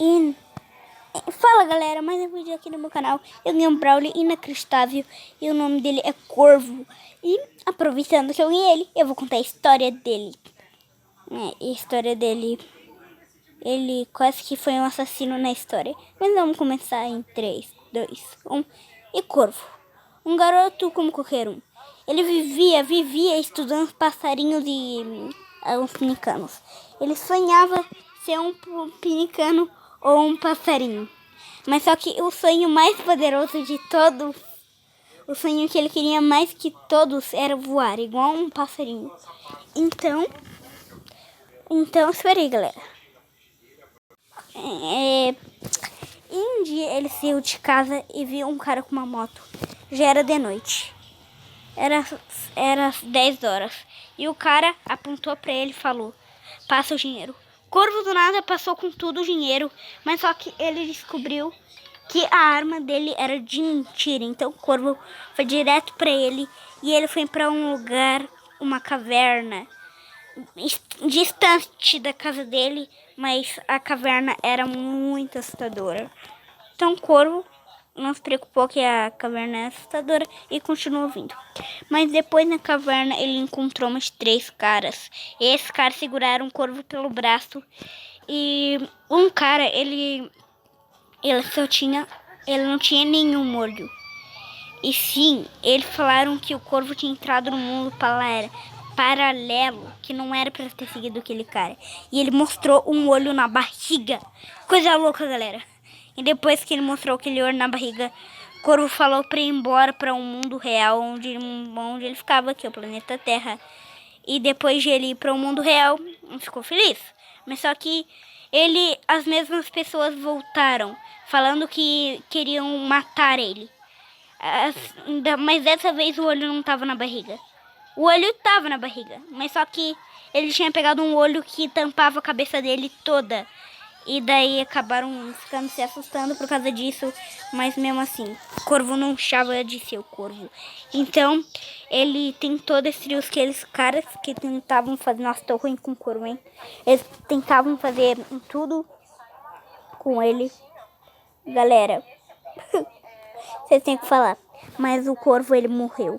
E fala galera, mais um vídeo aqui no meu canal. Eu ganhei um Brawler inacreditável e o nome dele é Corvo. E aproveitando que eu ganhei ele, eu vou contar a história dele. A história dele, ele quase que foi um assassino na história. Mas vamos começar em 3, 2, 1. E Corvo, um garoto como qualquer um. Ele vivia estudando passarinhos e os pinicanos. Ele sonhava ser um pinicano ou um passarinho. Mas só que o sonho mais poderoso de todos, o sonho que ele queria mais que todos era voar, igual um passarinho. Então, espera aí, galera. Um dia ele saiu de casa e viu um cara com uma moto. Já era de noite. Era 10 horas. E o cara apontou pra ele e falou: passa o dinheiro. Corvo do nada passou com tudo o dinheiro, mas só que ele descobriu que a arma dele era de mentira. Então o Corvo foi direto pra ele e ele foi pra um lugar, uma caverna, distante da casa dele, mas a caverna era muito assustadora. Então o Corvo não se preocupou que a caverna é assustadora e continuou vindo. Mas depois na caverna ele encontrou umas 3 caras. E esses caras seguraram o Corvo pelo braço. E um cara, ele não tinha nenhum olho. E sim, eles falaram que o Corvo tinha entrado no mundo paralelo, que não era pra ter seguido aquele cara. E ele mostrou um olho na barriga. Coisa louca, galera. E depois que ele mostrou aquele olho na barriga, o Corvo falou pra ir embora pra um mundo real, onde ele ficava, que é o planeta Terra. E depois de ele ir pra um mundo real, ele ficou feliz. Mas só que as mesmas pessoas voltaram, falando que queriam matar ele. Mas dessa vez o olho não tava na barriga. O olho tava na barriga, mas só que ele tinha pegado um olho que tampava a cabeça dele toda. E daí acabaram ficando se assustando por causa disso. Mas mesmo assim, o Corvo não deixava de ser o Corvo. Então, ele tentou destruir aqueles caras que tentavam fazer... Nossa, tô ruim com o Corvo, hein? Eles tentavam fazer tudo com ele. Galera, vocês têm que falar. Mas o Corvo, ele morreu.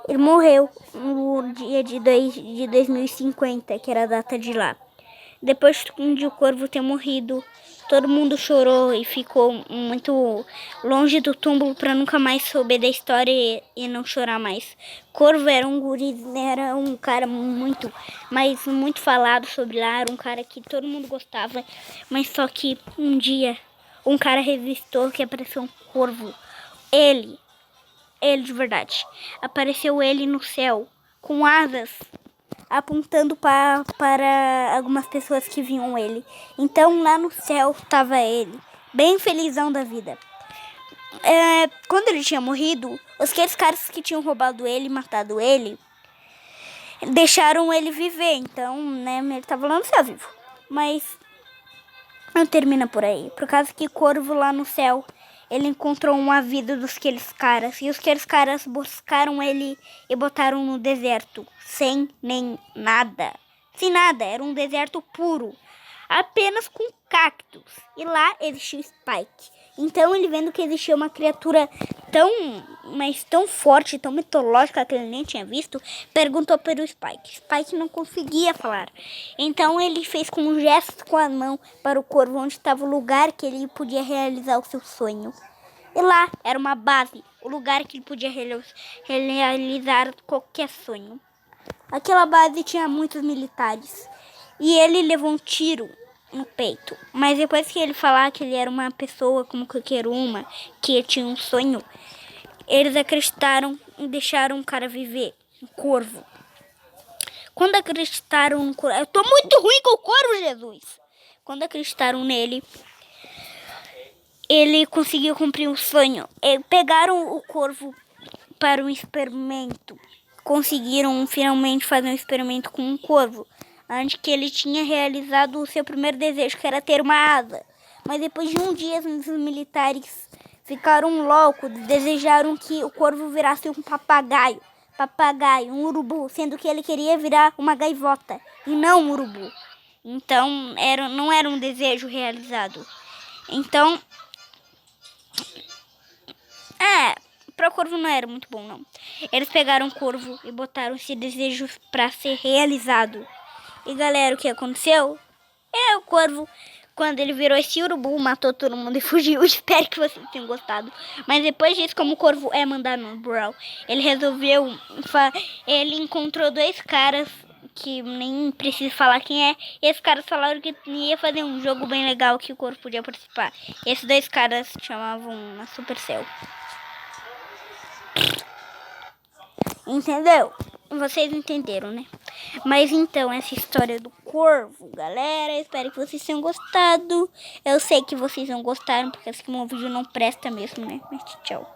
Ele morreu no dia de 2050, que era a data de lá. Depois de o Corvo ter morrido, todo mundo chorou e ficou muito longe do túmulo para nunca mais souber da história e não chorar mais. Corvo era um guri, era um cara muito falado sobre lá, era um cara que todo mundo gostava, mas só que um dia um cara resistiu que apareceu um corvo. Ele de verdade. Apareceu ele no céu, com asas, apontando para algumas pessoas que viam ele. Então lá no céu estava ele, bem felizão da vida. Quando ele tinha morrido, aqueles caras que tinham roubado ele, matado ele, deixaram ele viver. Então, né, ele estava lá no céu vivo. Mas não termina por aí. Por causa que Corvo lá no céu, ele encontrou uma vida dos aqueles caras. E aqueles caras buscaram ele e botaram no deserto. Sem nem nada. Sem nada. Era um deserto puro. Apenas com cactos. E lá existia o Spike. Então ele vendo que existia uma criatura tão forte, tão mitológica que ele nem tinha visto, perguntou para o Spike. Spike não conseguia falar. Então ele fez com um gesto com a mão para o Corvo onde estava o lugar que ele podia realizar o seu sonho. E lá era uma base, o lugar que ele podia realizar qualquer sonho. Aquela base tinha muitos militares. E ele levou um tiro no peito. Mas depois que ele falar que ele era uma pessoa como qualquer uma, que tinha um sonho, eles acreditaram e deixaram o cara viver. Um corvo. Quando acreditaram no corvo... Eu tô muito ruim com o corvo, Jesus! Quando acreditaram nele, ele conseguiu cumprir um sonho. Pegaram o corvo para um experimento. Conseguiram finalmente fazer um experimento com um corvo. Antes que ele tinha realizado o seu primeiro desejo, que era ter uma asa. Mas depois de um dia, os militares ficaram loucos, desejaram que o corvo virasse um papagaio, um urubu, sendo que ele queria virar uma gaivota e não um urubu. Então não era um desejo realizado. Então, para o corvo não era muito bom, não. Eles pegaram o corvo e botaram esse desejo para ser realizado. E galera, o que aconteceu? O corvo, quando ele virou esse urubu, matou todo mundo e fugiu. Espero que vocês tenham gostado. Mas depois disso, como o corvo é mandado no Brawl, ele resolveu... Ele encontrou dois caras que nem preciso falar quem é. E esses caras falaram que ia fazer um jogo bem legal que o corvo podia participar. Esses dois caras chamavam a Supercell. Entendeu? Vocês entenderam, né? Mas então, essa história do corvo, galera, espero que vocês tenham gostado. Eu sei que vocês não gostaram, porque esse vídeo não presta mesmo, né? Mas tchau.